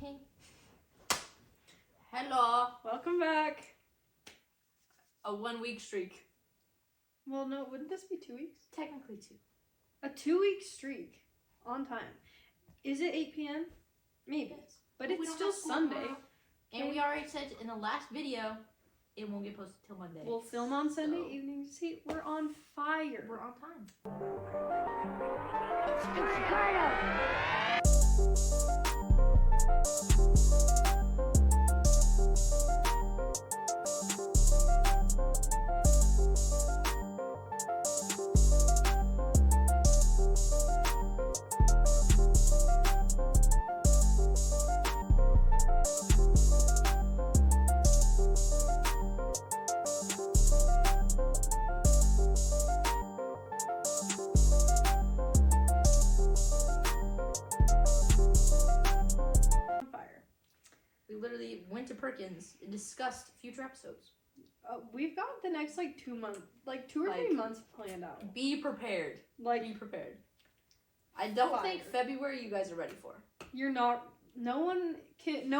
speaking. Hello. Welcome back. A 1 week streak. Well, no, wouldn't this be 2 weeks? Technically 2. A 2 week streak on time. Is it 8 p.m.? Maybe. Yes. But it's still Sunday. And we already said in the last video, it won't get posted till Monday. We'll film on Sunday evenings. See, we're on fire. We're on time. Literally went to Perkins and discussed future episodes. We've got the next 2 months, 2 or 3 months planned out. Be prepared. Be prepared. I don't think February you guys are ready for. You're not. No one can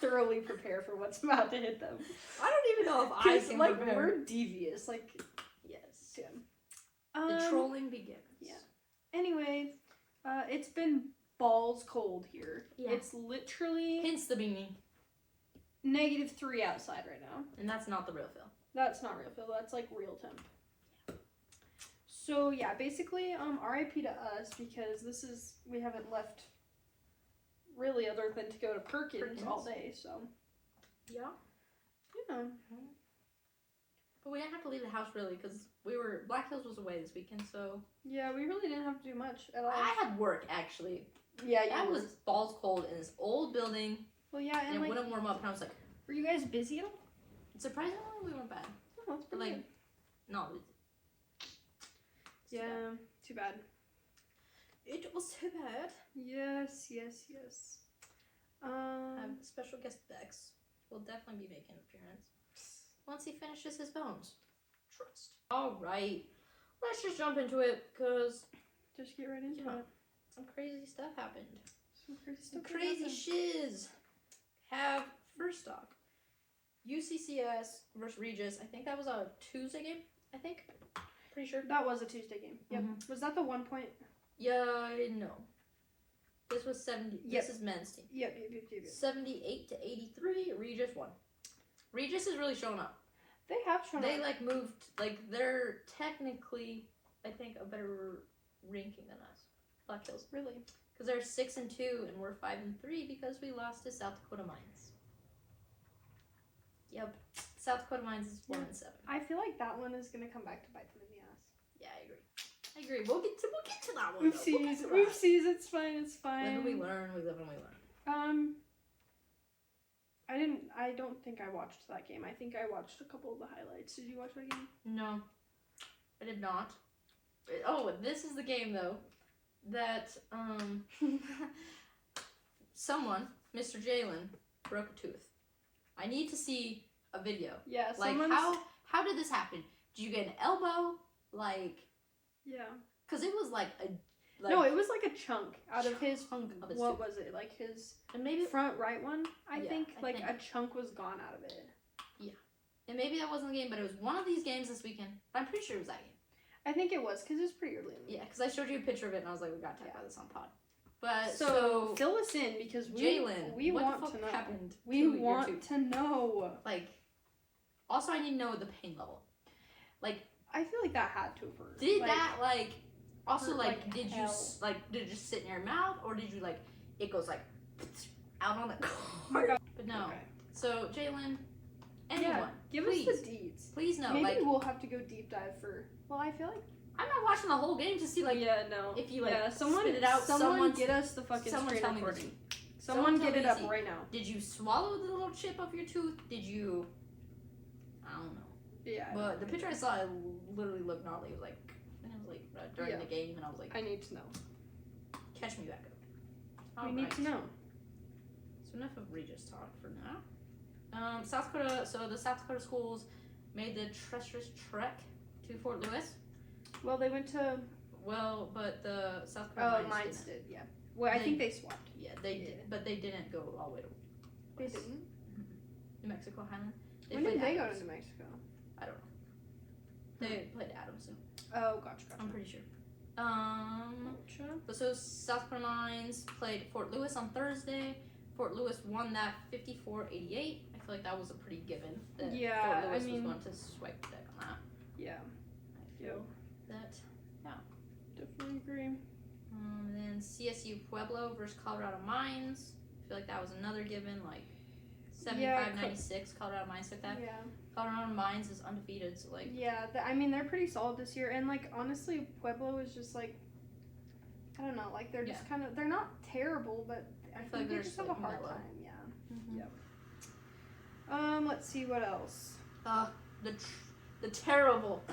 thoroughly prepare for what's about to hit them. I don't even know if I can prepare. We're devious. Yes. Yeah. The trolling begins. Yeah. Anyway, it's been balls cold here. Yeah. It's literally hence the beanie. -3 outside right now. And that's not the real feel. That's not real feel. That's real temp. So yeah, basically, RIP to us because we haven't left really other than to go to Perkins all day. So yeah, yeah. But we didn't have to leave the house really because Black Hills was away this weekend. So yeah, we really didn't have to do much at all. I had work actually. Yeah, I was balls cold in this old building. Well, yeah, and it wouldn't warm up, and I was like, were you guys busy at all? Surprisingly, we weren't bad. Oh, that's pretty good. Not busy. Yeah, too bad. It was too bad. Yes. Special guest Bex will definitely be making an appearance once he finishes his bones. Trust. All right, let's just jump into it because just get right into it. Some crazy stuff happened. Some crazy shiz. First off, UCCS versus Regis. I think that was a Tuesday game. Pretty sure. That was a Tuesday game. Yep. Mm-hmm. Was that the 1 point? Yeah, no. This was 70. Yep. This is men's team. Yep. 78-83. Regis won. Regis is really showing up. They have shown up. They moved. They're technically, I think, a better ranking than us. Black Hills. Really? Because they're 6-2 and we're 5-3 because we lost to South Dakota Mines. Yep. South Dakota Mines is 1-7. I feel like that one is gonna come back to bite them in the ass. Yeah, I agree. We'll get to that one. Oopsies. It's fine. Live and we learn. We live and we learn. I don't think I watched that game. I think I watched a couple of the highlights. Did you watch that game? No, I did not. This is the game though that someone, Mr. Jalen, broke a tooth. I need to see a video. Yeah, how did this happen? Did you get an elbow? Yeah. Because it was no, it was a chunk out of his. What was it? His and maybe front right one. I think a chunk was gone out of it. Yeah, and maybe that wasn't the game, but it was one of these games this weekend. I'm pretty sure it was that game. I think it was because it was pretty early in the game. Yeah, because I showed you a picture of it and I was like, we got to talk about this on pod. But so fill us in because we want to know. Happened we want to know. Also, I need to know the pain level. I feel like that had to have hurt. Did that also did it just sit in your mouth or did you it goes out on the cord? But no. Okay. So Jalen, anyone, give us the deeds. Please no. Maybe we'll have to go deep dive for. Well, I feel like I'm not watching the whole game to see if you someone spit it out. Someone get us the fucking screen recording. Someone get it up right now. Did you swallow the little chip of your tooth? Did you? I don't know. Yeah. But the picture I saw, it literally looked gnarly. It was during the game, and I was like, I need to know. Catch me back up. We need to know. So enough of Regis talk for now. South Dakota. So the South Dakota schools made the treacherous trek to Fort Lewis. Well, they went to Well, but the South Carolina Mines did, yeah. Well, I think they swapped. Yeah, they did, but they didn't go all the way to. They didn't. New Mexico Highland. When did they go to New Mexico? I don't know. They played Adams. Oh, gotcha. I'm pretty sure. So South Dakota Mines played Fort Lewis on Thursday. Fort Lewis won that 54-88. I feel like that was a pretty given. That Fort Lewis was going to swipe the deck on that. Yeah. I feel that. Yeah. Definitely agree. And then CSU Pueblo versus Colorado Mines. I feel like that was another given, like 75-96. Colorado Mines took that. Yeah. Colorado Mines is undefeated, so like. Yeah, I mean they're pretty solid this year, and like honestly, Pueblo is just like, I don't know, like they're just kind of, they're not terrible, but I feel like they just have a hard time. Yeah. Mm-hmm. Yep. Let's see what else. The terrible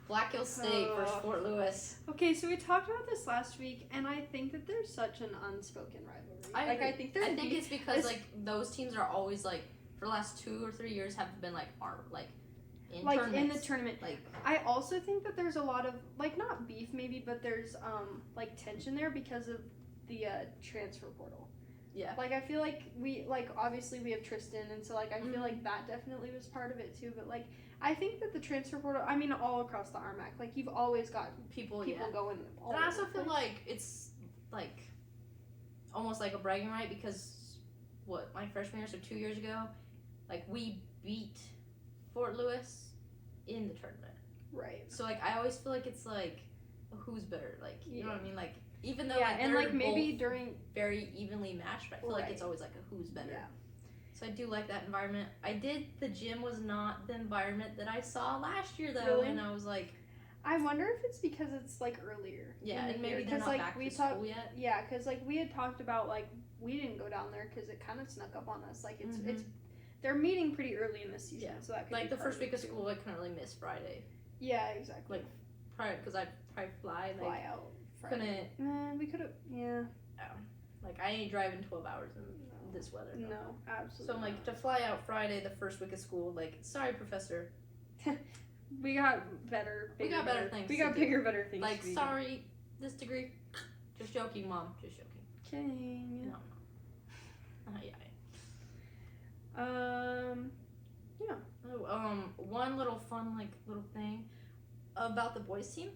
Black Hills State versus Fort Lewis. Okay, so we talked about this last week, and I think that there's such an unspoken rivalry. I think it's because like those teams are always like for the last 2 or 3 years have been like in the tournament. Like I also think that there's a lot of like not beef maybe, but there's like tension there because of the transfer portal. Yeah. Like I feel like we obviously we have Tristan, and so like I feel like that definitely was part of it too. But like I think that the transfer portal, I mean all across the RMAC, like you've always got people going. And I also feel like it's like almost like a bragging right because my freshman year, so 2 years ago, like we beat Fort Lewis in the tournament. Right. So like I always feel like it's like who's better, like you know what I mean, like even though and like maybe during very evenly matched, but I feel like it's always like a who's better. Yeah. So I do like that environment. The gym was not the environment that I saw last year though, really? and I was like, I wonder if it's because it's like earlier. Yeah, and maybe they're not like, back to school yet. Yeah, because like we had talked about like we didn't go down there because it kind of snuck up on us. Like it's they're meeting pretty early in the season, so that could like be the first week of school. I couldn't really miss Friday. Yeah, exactly. Like Friday because I probably fly out. Friday. Couldn't. We could have. Yeah. Like I ain't driving 12 hours in this weather. No, absolutely. So I'm like to fly out Friday, the first week of school. Like, sorry, professor. We got better. We got better things. We got bigger, better things. Like, sorry, this degree. Just joking, mom. Just joking. Kidding. No. Yeah. Yeah. One little fun little thing about the boys team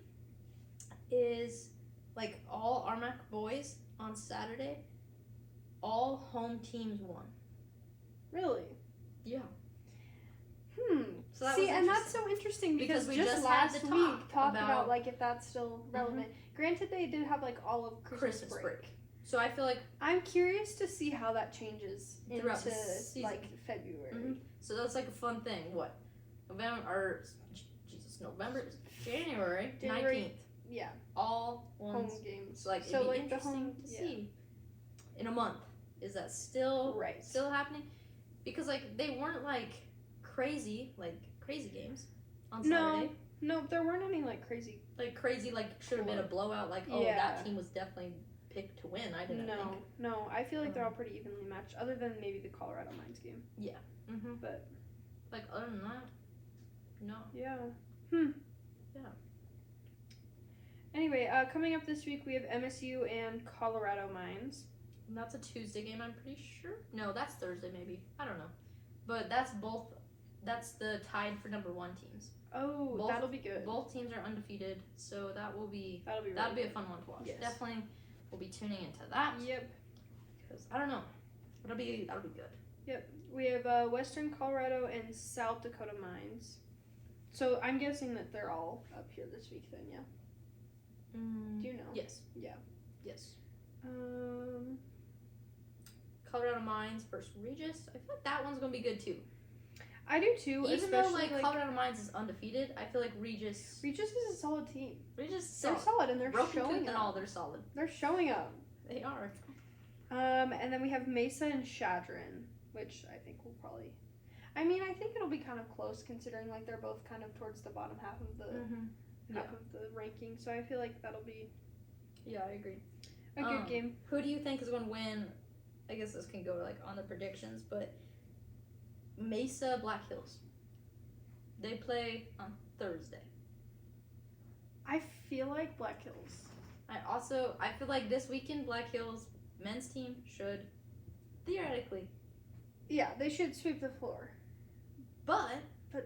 is like all RMAC boys on Saturday, all home teams won. Really? Yeah. So that's so interesting because we just last week talked about like if that's still relevant. Granted, they did have like all of Christmas break. So I feel like I'm curious to see how that changes throughout into like February. So that's like a fun thing. What? January 19th. Yeah. All home games. Like it'd be interesting to see in a month. Is that still happening? Because like they weren't like crazy games on Saturday. No, there weren't any like crazy should have been a blowout. Like that team was definitely picked to win. I didn't think. No, I feel like they're all pretty evenly matched, other than maybe the Colorado Mines game. Yeah. But like other than that, no. Yeah. Yeah. Anyway, coming up this week we have MSU and Colorado Mines. And that's a Tuesday game, I'm pretty sure. No, that's Thursday maybe. I don't know. But that's both. That's the tied for number 1 teams. Oh, that'll be good. Both teams are undefeated, so that'll be really a fun one to watch. Yes. Definitely, we'll be tuning into that. Yep. Because I don't know, that'll be good. Yep. We have Western Colorado and South Dakota Mines. So I'm guessing that they're all up here this week then, yeah. Do you know? Yes. Yeah. Yes. Colorado Mines versus Regis. I feel like that one's gonna be good too. I do too. Even though like Colorado Mines is undefeated, I feel like Regis is a solid team. They're solid and they're showing up. And all, they're solid. They're showing up. They are. And then we have Mesa and Chadron, which I think will probably. I mean, I think it'll be kind of close considering like they're both kind of towards the bottom half of the ranking. So I feel like that'll be. Yeah, I agree. A good game. Who do you think is going to win? I guess this can go like on the predictions, but Mesa Black Hills. They play on Thursday. I feel like Black Hills. I feel like this weekend Black Hills men's team should theoretically. Yeah, they should sweep the floor. But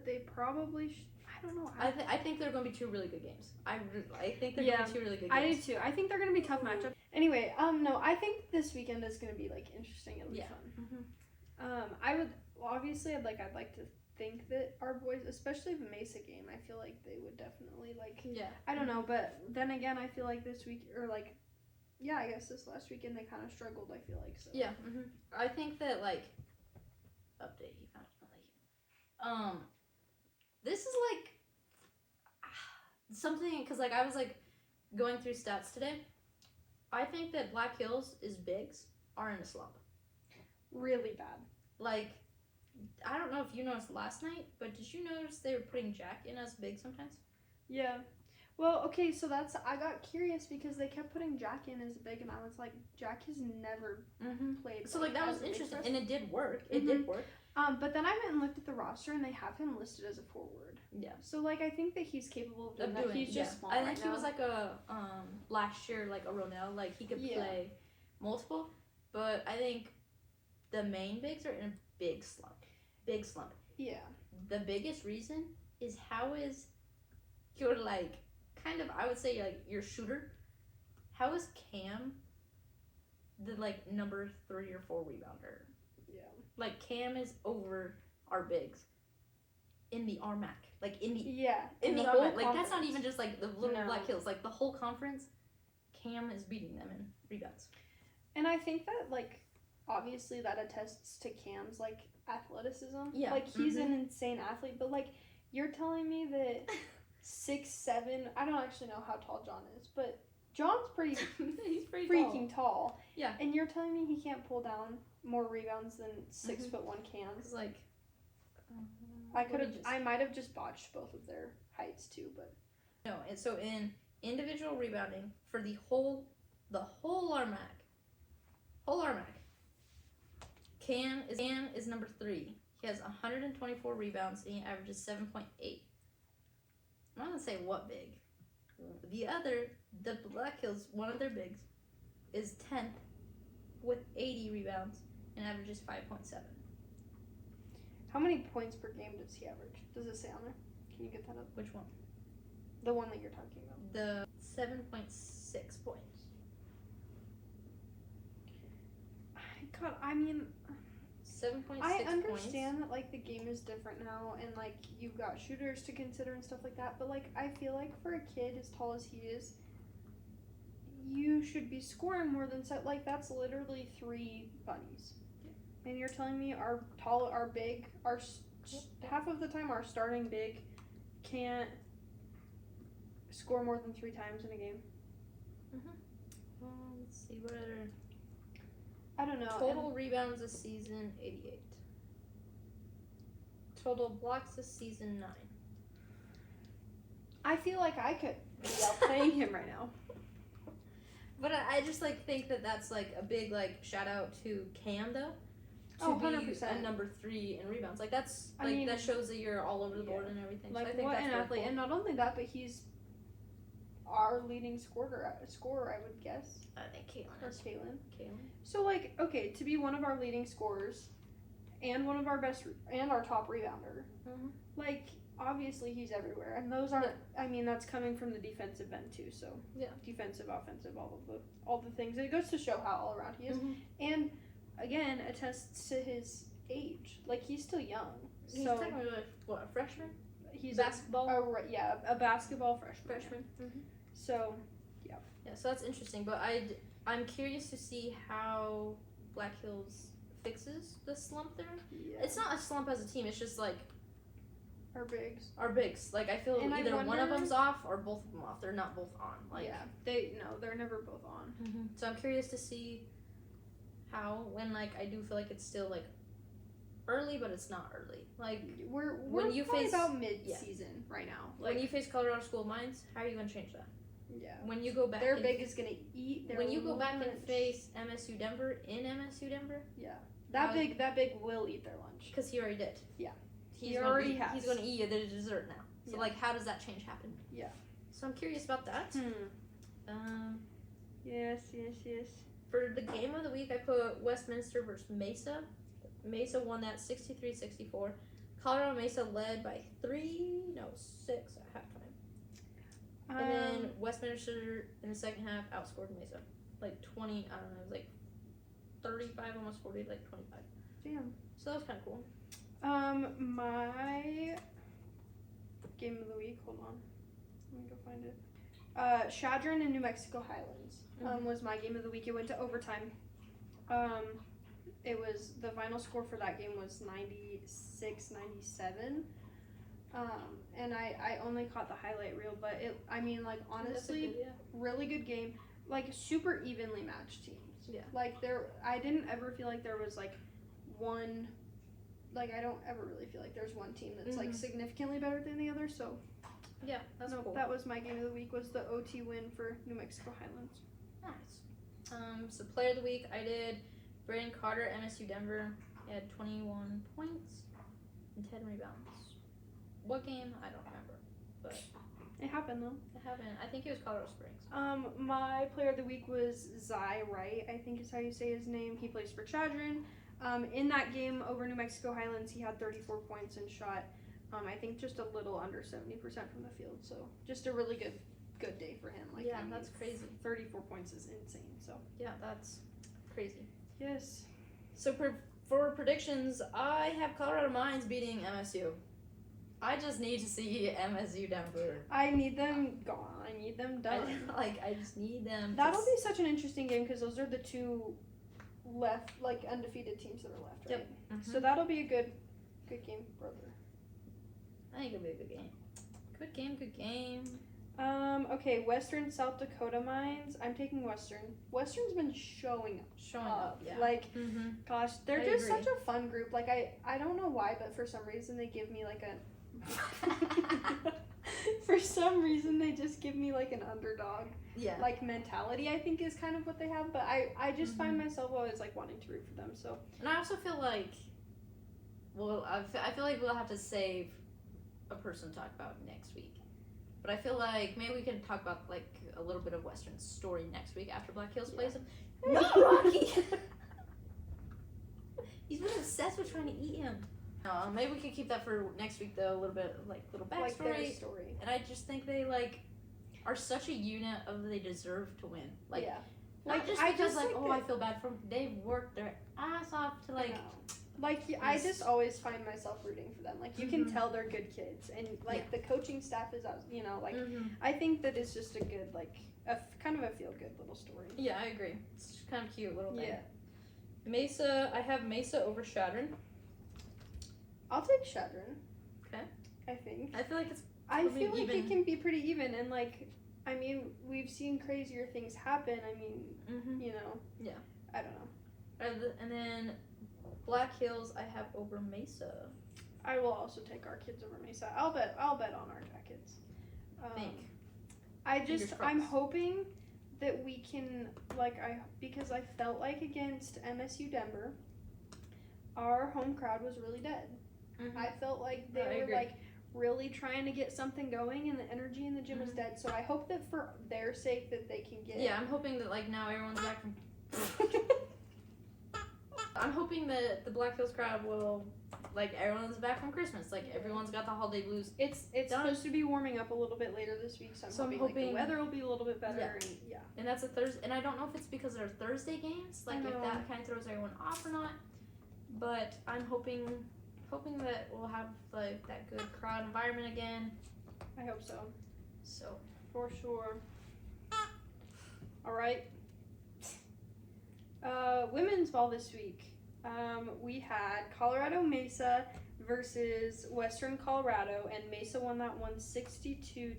they probably should. I don't know. I think they're going to be two really good games. I think they're going to be two really good games. I do too. I think they're going to be tough matchups. Anyway, no, I think this weekend is going to be like interesting. It'll be fun. Mm-hmm. I'd like to think that our boys, especially the Mesa game, I feel like they would definitely like. Yeah. I don't know, but then again, I feel like this week or like, yeah, I guess this last weekend they kind of struggled. I feel like so. Yeah. Mm-hmm. I think that like update he found this is like something because like I was like going through stats today. I think that Black Hills' bigs are in a slump. Really bad. Like, I don't know if you noticed last night, but did you notice they were putting Jack in as big sometimes? Yeah. Well, okay, so I got curious because they kept putting Jack in as big, and I was like, Jack has never played. So like that was interesting, and it did work. It did work. But then I went and looked at the roster, and they have him listed as a forward. Yeah. So like I think that he's capable of doing that. He's just small. I think he was like a last year like a Ronell, like he could play multiple, but I think the main bigs are in a big slump. Big slump. Yeah. The biggest reason is how is your like kind of I would say like your shooter. How is Cam the like number 3 or 4 rebounder? Yeah. Like Cam is over our bigs in the RMAC. Like in the in the whole like that's not even just like the little Black Hills, like the whole conference, Cam is beating them in rebounds. And I think that like obviously that attests to Cam's like athleticism. Yeah. Like he's an insane athlete, but like you're telling me that 6'7", I don't actually know how tall John is, but John's pretty he's pretty freaking tall. Yeah. And you're telling me he can't pull down more rebounds than 6'1" Cam? Cuz like I might have just botched both of their heights too, but no, and so in individual rebounding for the whole RMAC. Cam is number 3. He has 124 rebounds and he averages 7.8. I'm not gonna say what big. The Black Hills, one of their bigs, is 10th with 80 rebounds and averages 5.7. How many points per game does he average? Does it say on there? Can you get that up? Which one? The one that you're talking about. The 7.6 points. God, I mean, 7.6 I understand that like the game is different now and like you've got shooters to consider and stuff like that, but like I feel like for a kid as tall as he is, you should be scoring more than like that's literally 3 bunnies. Yeah. And you're telling me our big, half of the time our starting big can't score more than 3 times in a game. Let's see what other. I don't know. Total rebounds this season 88. Total blocks this season 9. I feel like I could be out playing him right now. But I just like think that that's like a big like shout out to Cam though. To be 100%. a number 3 in rebounds. Like that's like that shows that you're all over the board and everything. Like so I think what that's an athlete, cool. and not only that, but he's our leading scorer, I would guess. I think Caitlin is. Caitlin. Caitlin. So like, okay, to be one of our leading scorers, and one of our best and our top rebounder, like obviously he's everywhere, and those aren't. I mean, that's coming from the defensive end too. So defensive, offensive, all the things. And it goes to show how all around he is, and again attests to his age. Like he's still young. He's so technically what, a freshman? He's basketball. A basketball freshman. So, yeah, so that's interesting. But I'm curious to see how Black Hills fixes the slump there. Yeah. It's not a slump as a team. It's just like our bigs. Like I feel either one of them's off or both of them off. They're not both on. Like they're never both on. So I'm curious to see how when like I do feel like it's still like early, but it's not early. Like we're when you probably face about mid-season right now. Like, when you face Colorado School of Mines, how are you gonna change that? Yeah. When you go back, their big is gonna eat. When you go back and face MSU Denver in MSU Denver, that big will eat their lunch because he already did. Yeah. He already has. He's gonna eat you the dessert now. So like, how does that change happen? Yeah. So I'm curious about that. Yes. For the game of the week, I put Westminster versus Mesa. Mesa won that 63-64. Colorado Mesa led by 6 at halftime. And then Westminster in the second half outscored Mesa. Like 20, I don't know, it was like 35, almost 40, like 25. Damn. So that was kind of cool. My game of the week, hold on. Let me go find it. Chadron and New Mexico Highlands was my game of the week. It went to overtime. It was, the final score for that game was 96-97. And I only caught the highlight reel, but honestly, really good game. Like, super evenly matched teams. Yeah. Like, I didn't ever feel like there was, like, one, like, I don't ever really feel like there's one team that's, like, significantly better than the other, so. Yeah, that's cool. That was my game of the week, was the OT win for New Mexico Highlands. Nice. So player of the week, I did Brandon Carter, MSU Denver. He had 21 points and 10 rebounds. What game? I don't remember, but it happened though. It happened. I think it was Colorado Springs. My player of the week was Zai Wright, I think is how you say his name. He plays for Chadron. In that game over New Mexico Highlands, he had 34 points and shot, I think just a little under 70% from the field. So just a really good day for him. Like, yeah, that's crazy. 34 points is insane. So yeah, that's crazy. Yes. So for predictions, I have Colorado Mines beating MSU. I just need to see MSU Denver. I need them gone. I need them done. I just need them. That'll be such an interesting game because those are the two left, like, undefeated teams that are left, right? Yep. Mm-hmm. So that'll be a good game, brother. I think it'll be a good game. Good game. Okay, Western South Dakota Mines. I'm taking Western. Western's been showing up. Yeah. Like, gosh, they're I just agree. such a fun group. Like, I don't know why, but for some reason they give me like a for some reason they just give me like an underdog like mentality, I think is kind of what they have. But I just find myself always like wanting to root for them. So, and I also feel like, well, I feel like we'll have to save a person to talk about next week. But I feel like maybe we can talk about like a little bit of Western's story next week after Black Hills plays him. Not Rocky. He's been obsessed with trying to eat him. Maybe we could keep that for next week though. A little bit like little backstory. Like their story. And I just think they like are such a unit of they deserve to win. Like, like just because I feel bad for them. They've worked their ass off to like. I just always find myself rooting for them. Like, you can tell they're good kids, and like the coaching staff is, I think that it's just a good, like, kind of a feel good little story. Yeah, I agree. It's just kind of cute little thing. Yeah. Mesa, I have Mesa over Chadron. I'll take Chadron. Okay. I think. I feel like I feel like it can be pretty even, and like, I mean, we've seen crazier things happen. I mean, you know. Yeah. I don't know. And then Black Hills, I have over Mesa. I will also take our kids over Mesa. I'll bet on our Jackets. I'm hoping that we can, because I felt like against MSU Denver, our home crowd was really dead. I felt like they were like really trying to get something going, and the energy in the gym was dead. So I hope that for their sake that they can get. Yeah, I'm hoping that like now everyone's back from. I'm hoping that the Black Hills crowd will, like, everyone's back from Christmas. Like, everyone's got the holiday blues. It's supposed to be warming up a little bit later this week, so I'm hoping like, the weather will be a little bit better. Yeah. And that's a Thursday. And I don't know if it's because they're Thursday games, like if that kind of throws everyone off or not. But I'm hoping that we'll have like that good crowd environment again. I hope so. So for sure. All right. Women's ball this week. We had Colorado Mesa versus Western Colorado, and Mesa won that one 62-60.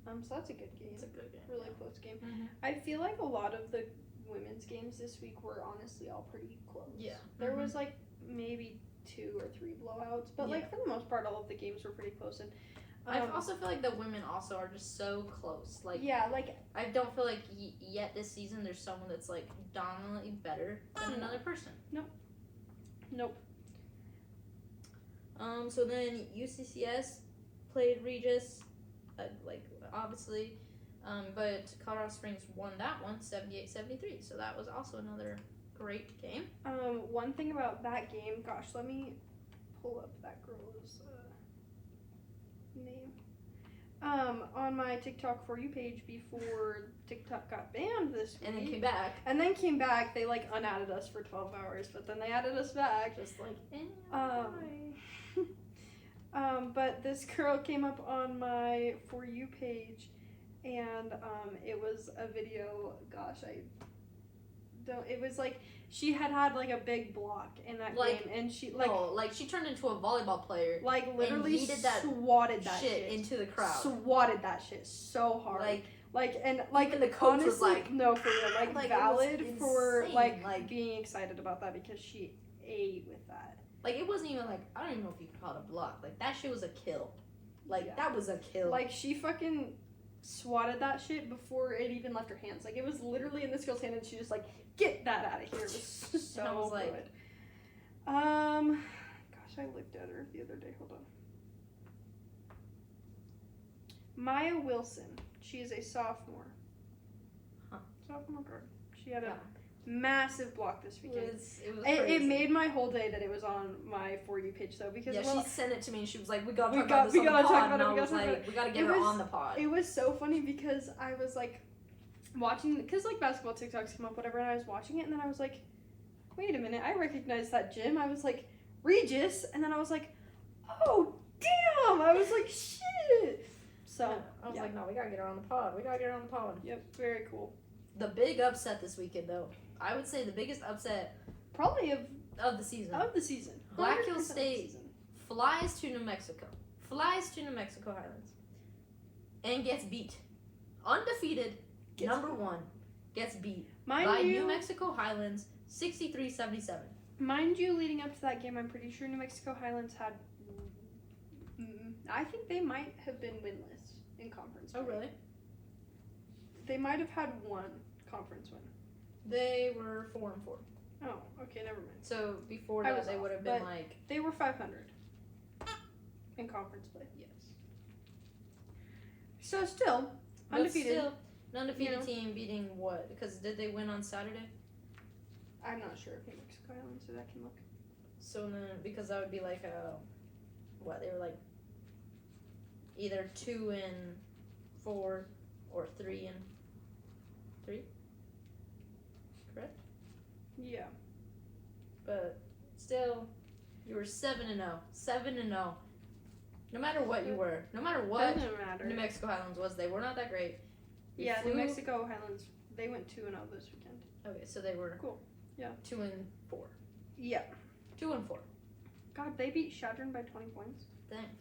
So that's a good game. It's a good game. Really close game. I feel like a lot of the women's games this week were honestly all pretty close. Yeah. There was like maybe 2 or 3 blowouts, but like for the most part, all of the games were pretty close. And I also feel like the women also are just so close. Like like I don't feel like yet this season there's someone that's like dominantly better than another person. Nope. So then UCCS played Regis, like obviously But Colorado Springs won that one 78-73. So that was also another great game. One thing about that game, gosh, let me pull up that girl's name. On my TikTok For You page before TikTok got banned this week. And then came back. They, like, unadded us for 12 hours, but then they added us back. Just like, But this girl came up on my For You page, and it was a video, it was like, she had like a big block in that game, and she she turned into a volleyball player, like literally swatted that shit into the crowd, swatted that shit so hard, and the coach honestly, was like, no, for real, like valid for insane. like being excited about that because she ate with that. Like, it wasn't even like, I don't even know if you could call it a block. Like, that shit was a kill. Like, that was a kill. Like, she fucking swatted that shit before it even left her hands. Like, it was literally in this girl's hand, and she just like, get that out of here. It was so I was good. like, Gosh, I looked at her the other day. Hold on. Maya Wilson. She is a sophomore. Huh. Sophomore guard. She had a massive block this weekend. It was it made my whole day that it was on my For You page, though, because she sent it to me, and she was like, we gotta talk about this on the pod, and I was like, we gotta get her on the pod. It was so funny because I was like watching, because like basketball TikToks come up, whatever, and I was watching it, and then I was like, wait a minute, I recognize that gym. I was like, Regis, and then I was like, oh damn, I was like, shit. So yeah, I was like, no, we gotta get her on the pod. Yep, very cool. The big upset this weekend, though, I would say the biggest upset probably of the season. Black Hill State flies to New Mexico Highlands, and gets beat. Undefeated, number one, gets beat by New Mexico Highlands 63-77. Mind you, leading up to that game, I'm pretty sure New Mexico Highlands had, I think they might have been winless in conference play. Oh, really? They might have had one conference win. They were 4-4. Oh, okay, never mind. So before that, they would have been like, they were 500 in conference play. Yes. So still undefeated. An undefeated team beating what? Because did they win on Saturday? I'm not sure if New Mexico Highlands, so that can look. So then, because that would be like what, they were like either 2-4 or 3-3. Correct? Yeah. But still, you were 7-0. 7-0. No matter what you were, no matter what Doesn't matter. New Mexico Highlands was, they were not that great. New Mexico Highlands, they went 2-0 this weekend. Okay, so they were cool. Yeah. 2-4. Yeah. 2-4. God, they beat Shadron by 20 points. Dang.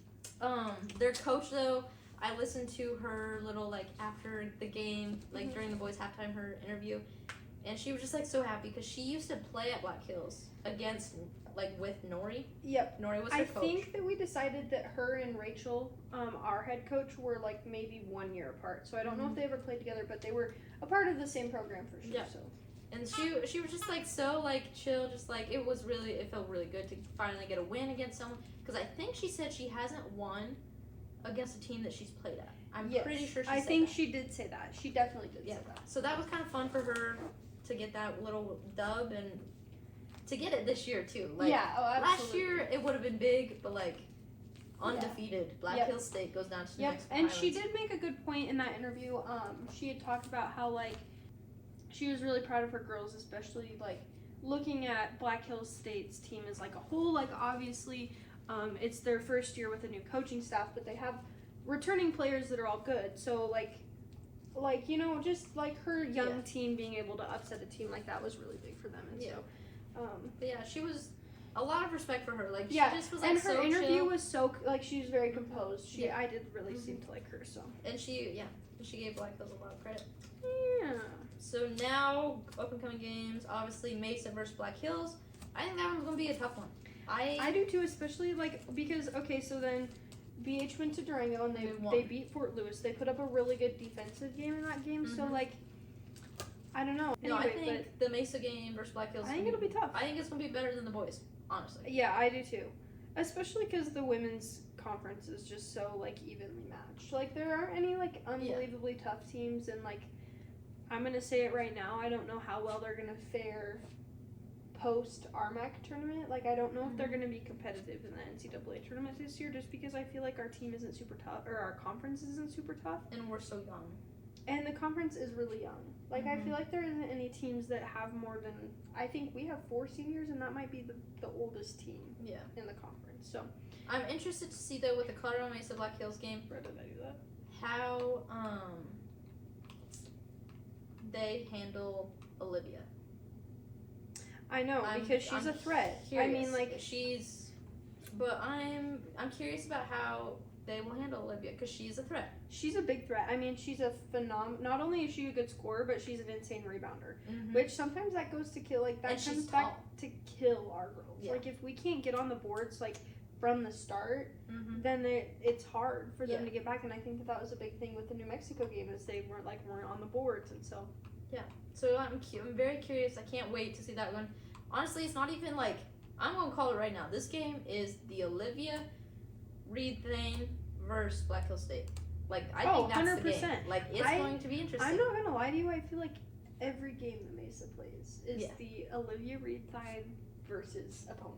Their coach, though, I listened to her little, like, after the game, like, during the boys' halftime, her interview, and she was just, like, so happy, because she used to play at Black Hills against, like, with Nori. Yep. Nori was her coach. I think that we decided that her and Rachel, our head coach, were, like, maybe 1 year apart, so I don't know if they ever played together, but they were a part of the same program for sure, so. And she was just, like, so, like, chill, just, like, it felt really good to finally get a win against someone, because I think she said she hasn't won against a team that she's played at. I'm pretty sure she said that. She did say that. She definitely did say that. So that was kind of fun for her to get that little dub and to get it this year, too. Like, absolutely. Last year, it would have been big, but, like, undefeated. Black Hills State goes down to New Mexico and Highlands. she did make a good point in that interview. She had talked about how, like, she was really proud of her girls, especially, like, looking at Black Hills State's team as, like, a whole. Like, obviously, it's their first year with a new coaching staff, but they have returning players that are all good. So, like you know, just, like, her young team being able to upset a team like that was really big for them. And so, but yeah, she was a lot of respect for her. Like, she just was, like, and her so interview chill. was so, like, she was very composed. I did really seem to like her, so. And she gave Black Hills a lot of credit. Yeah. So now, up-and-coming games, obviously Mesa versus Black Hills. I think that one's going to be a tough one. I do too, especially, like, because, okay, so then BH went to Durango and they beat Fort Lewis. They put up a really good defensive game in that game, so, like, I don't know. No, anyway, I think the Mesa game versus Black Hills, I think it'll be tough. I think it's going to be better than the boys, honestly. Yeah, I do too. Especially because the women's conference is just so, like, evenly matched. Like, there aren't any, like, unbelievably tough teams, and, like, I'm going to say it right now, I don't know how well they're going to fare post-RMAC tournament. Like, I don't know if they're going to be competitive in the NCAA tournament this year, just because I feel like our team isn't super tough, or our conference isn't super tough. And we're so young. And the conference is really young. Like, I feel like there isn't any teams that have more than, I think we have 4 seniors, and that might be the oldest team in the conference. So I'm interested to see, though, with the Colorado Mesa Black Hills game, where did I do that? How they handle Olivia. I know, because she's a threat. Curious. I mean, like, but I'm curious about how they will handle Olivia, because she's a threat. She's a big threat. I mean, she's a not only is she a good scorer, but she's an insane rebounder. Which sometimes that goes to kill, like, that comes back to kill our girls. Yeah. Like, if we can't get on the boards, like, from the start, then it's hard for them to get back. And I think that was a big thing with the New Mexico game, is they weren't on the boards, and so. Yeah. So I'm very curious. I can't wait to see that one. Honestly, it's not even like, I'm going to call it right now. This game is the Olivia Reed thing versus Black Hill State. Like, I think that's 100%. The game. Like, it's going to be interesting. I'm not going to lie to you. I feel like every game that Mesa plays is the Olivia Reed side versus opponent.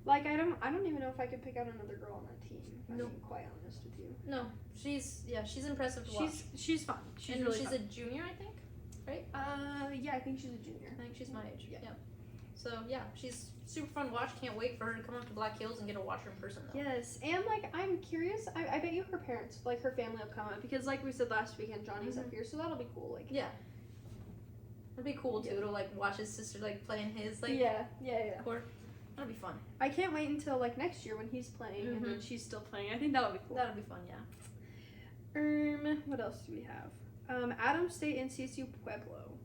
Like, I don't even know if I could pick out another girl on that team, if I'm being quite honest with you. No. She's impressive to watch. She's fun. She's a junior, I think, right? Yeah, I think she's a junior. I think she's my age. Yeah. So, yeah, she's super fun to watch. Can't wait for her to come up to Black Hills and get to watch her in person, though. Yes, and, like, I'm curious. I bet you her parents, like, her family will come up, because, like we said last weekend, Johnny's up here, so that'll be cool. Like, yeah. It'll be cool, too, to, like, watch his sister, like, play in his, like, court. That'll be fun. I can't wait until, like, next year when he's playing and then she's still playing. I think that'll be cool. That'll be fun, yeah. What else do we have? Adams State and CSU Pueblo.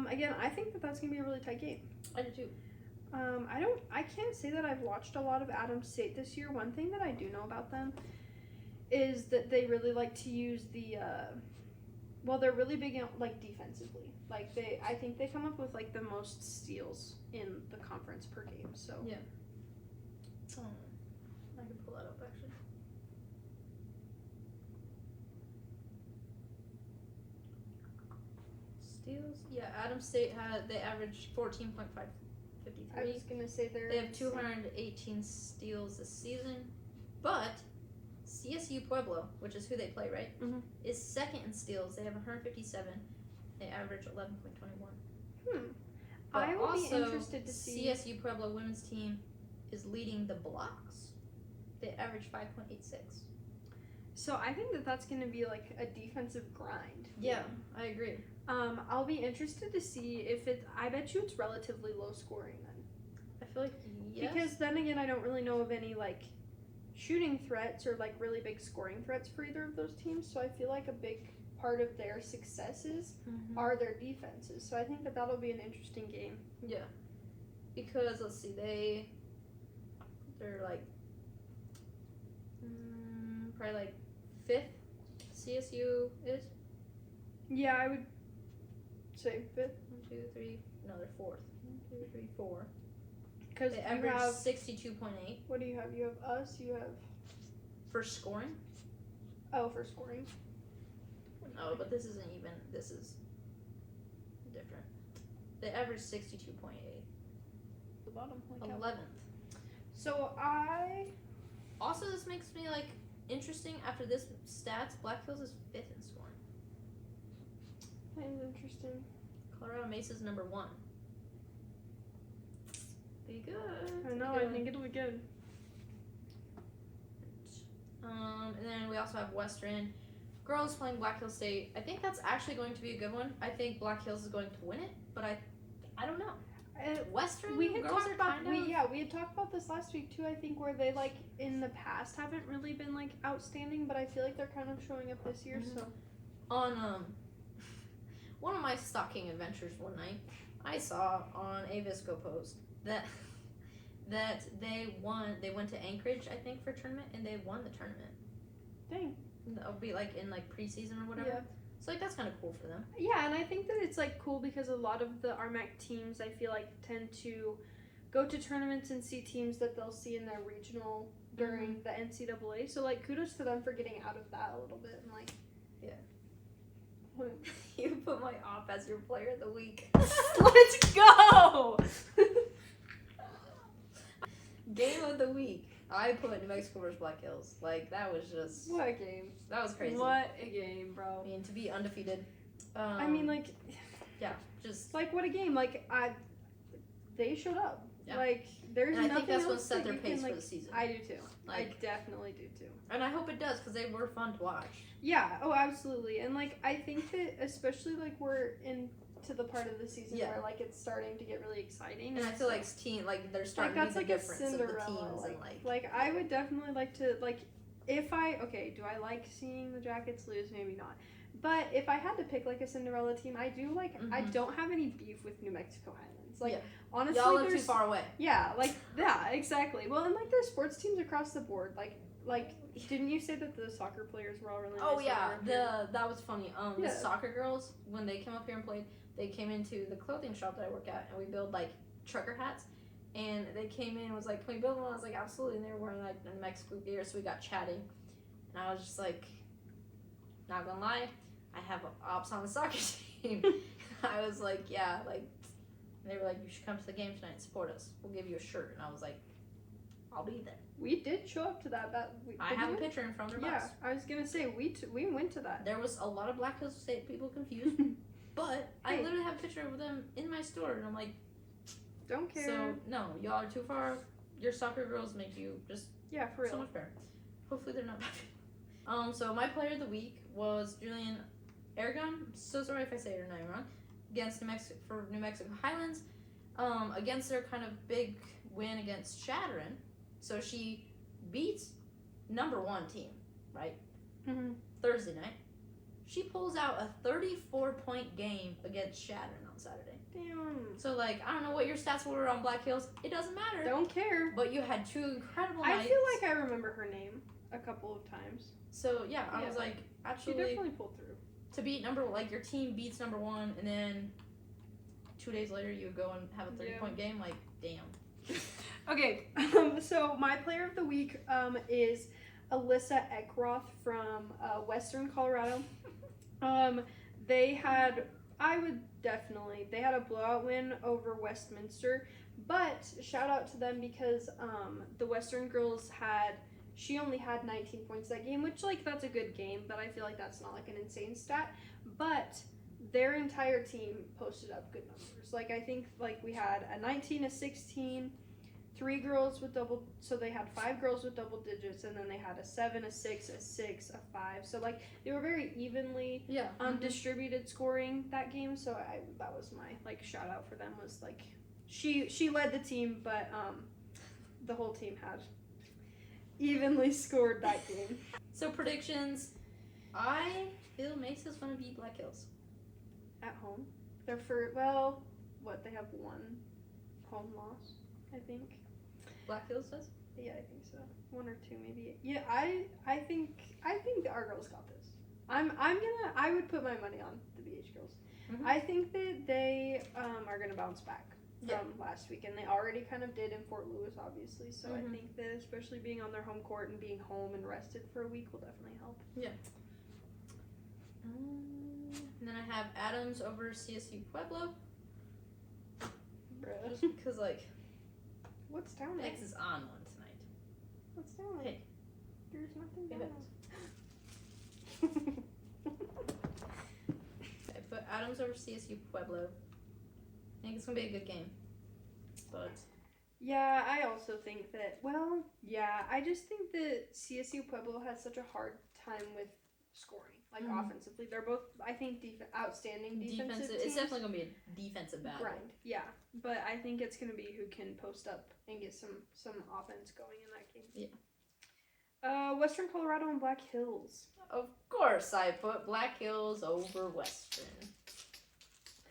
Again, I think that's going to be a really tight game. I do, too. I can't say that I've watched a lot of Adams State this year. One thing that I do know about them is that they really like to use the, they're really big in, like, defensively. Like, I think they come up with, like, the most steals in the conference per game, so. Yeah. I can pull that up, actually. Steals? Yeah, Adams State they averaged 14.553. I was going to say they have 218 steals this season, but CSU Pueblo, which is who they play, right, is second in steals. They have 157. They average 11.21. I will be interested to see. CSU Pueblo women's team is leading the blocks. They average 5.86. So I think that's going to be like a defensive grind. Yeah, I agree. I'll be interested to see if I bet you it's relatively low scoring then. I feel like yes. Because then again, I don't really know of any like shooting threats or like really big scoring threats for either of those teams. So I feel like a big part of their successes are their defenses. So I think that'll be an interesting game. Yeah. Because let's see, they're like probably like 5th. CSU is. Yeah, I would say 5th. 1, 2, 3. No, they're 4th. 1, 2, 3, 4. Because they average 62.8. What do you have? You have us. You have for scoring. Oh, for scoring. No, but this isn't even. This is different. They average 62.8. The bottom. Like 11th. So Also, this makes me like interesting. After this stats, Black Hills is 5th in scoring. That is interesting. Colorado Mesa's number 1. Be good. I know. I think it'll be good. And then we also have Western girls playing Black Hills State. I think that's actually going to be a good one. I think Black Hills is going to win it, but I don't know. Western we had girls talked are about kind of... we had talked about this last week too. I think where they like in the past haven't really been like outstanding, but I feel like they're kind of showing up this year. So on one of my stalking adventures one night, I saw on a Visco post that they won. They went to Anchorage, I think, for a tournament, and they won the tournament. Dang. That'll be like in like preseason or whatever. Yeah. So like that's kind of cool for them. Yeah, and I think that it's like cool because a lot of the RMAC teams I feel like tend to go to tournaments and see teams that they'll see in their regional during the NCAA. So, like, kudos to them for getting out of that a little bit and, like... Yeah. What? You put my op as your player of the week. Let's go! Game of the week. I put New Mexico versus Black Hills. Like, that was just... What a game. That was crazy. What a game, bro. I mean, to be undefeated. I mean, like... Yeah, just... Like, what a game. Like, they showed up. Yeah. Like, there's and nothing I think that's else what set that their you pace can, like, for the season. I do too. Like, I definitely do too. And I hope it does, because they were fun to watch. Yeah, oh, absolutely. And, like, I think that especially, like, we're into the part of the season where, like, it's starting to get really exciting. And I feel like they're starting to be the difference of the teams. Like, I would definitely like to, like, do I like seeing the Jackets lose? Maybe not. But if I had to pick, like, a Cinderella team, I do, like, I don't have any beef with New Mexico Highlands. Like, honestly, y'all live too far away. Yeah, like, yeah, exactly. Well, and, like, there's sports teams across the board. Like, didn't you say that the soccer players were all really nice? Oh, yeah. That was funny. The soccer girls, when they came up here and played, they came into the clothing shop that I work at, and we build, like, trucker hats. And they came in and was like, can we build one? I was like, absolutely. And they were wearing, like, the New Mexico gear, so we got chatting. And I was just like, not gonna lie, I have ops on the soccer team. I was like, yeah, like, and they were like, you should come to the game tonight and support us. We'll give you a shirt. And I was like, I'll be there. We did show up to that. I have a picture in front of their box. I was gonna say we went to that. There was a lot of Black Hills State people confused, but I literally have a picture of them in my store, and I'm like, don't care. So no, y'all are too far. Your soccer girls make you just for real. So much better. Hopefully they're not bad. So my player of the week was Julian Aragon. I'm so sorry if I say her name wrong. Against New Mexico Highlands. Against their kind of big win against Shadron. So she beats number 1 team, right? Mm-hmm. Thursday night. She pulls out a 34-point game against Shadron on Saturday. Damn. So, like, I don't know what your stats were on Black Hills. It doesn't matter. Don't care. But you had 2 incredible nights. I feel like I remember her name a couple of times. So, yeah, I was like, actually... She definitely pulled through. To beat your team beats number 1, and then 2 days later you go and have a 30-point game, like, damn. Okay, so my player of the week is Alyssa Eckroth from Western Colorado. They had a blowout win over Westminster, but shout out to them because the Western girls she only had 19 points that game, which, like, that's a good game, but I feel like that's not, like, an insane stat. But their entire team posted up good numbers. Like, I think, like, we had a 19, a 16, 3 girls with so they had 5 girls with double digits, and then they had a 7, a 6, a 6, a 5. So, like, they were very evenly distributed scoring that game. So that was my, like, shout out for them was, like, she led the team, but the whole team had evenly scored that game. So predictions, I feel Mesa's gonna beat Black Hills at home. They have 1 home loss, I think. Black Hills does? Yeah, I think so. 1 or 2 maybe. Yeah, I think our girls got this. I would put my money on the BH girls. Mm-hmm. I think that they are gonna bounce back from last week, and they already kind of did in Fort Lewis, obviously. So I think that especially being on their home court and being home and rested for a week will definitely help. Yeah. And then I have Adams over CSU Pueblo. Bruh. Just because, like, what's down there? X is on one tonight. What's down there? Hey. There's nothing down there. I put Adams over CSU Pueblo. I think it's going to be a good game. But... yeah, I also think that, I just think that CSU Pueblo has such a hard time with scoring, like offensively. They're both, I think, outstanding defensive teams. It's definitely going to be a defensive battle. Grind, yeah. But I think it's going to be who can post up and get some offense going in that game. Yeah. Western Colorado and Black Hills. Of course I put Black Hills over Western.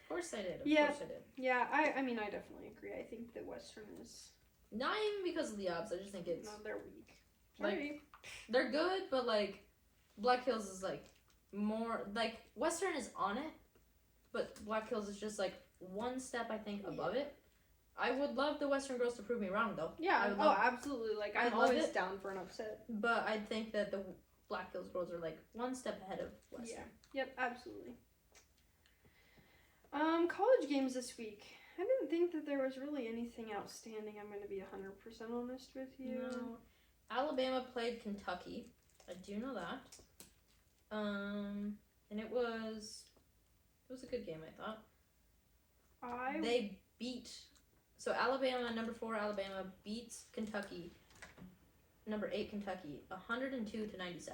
Of course I did. Of course I did. Yeah, I mean, I definitely agree. I think that Western is... not even because of the odds. I just think it's... no, they're weak. Like, they're good, but, like, Black Hills is, like, more... like, Western is on it, but Black Hills is just, like, 1 step, I think, above it. I would love the Western girls to prove me wrong, though. Yeah. Absolutely. Like, I'm always down for an upset. But I think that the Black Hills girls are, like, one step ahead of Western. Yeah. Yep, absolutely. College games this week. I didn't think that there was really anything outstanding. I'm going to be 100% honest with you. No. Alabama played Kentucky. I do know that. And it was a good game, I thought. They beat... So Alabama, number 4 Alabama, beats Kentucky, number 8 Kentucky, 102-97.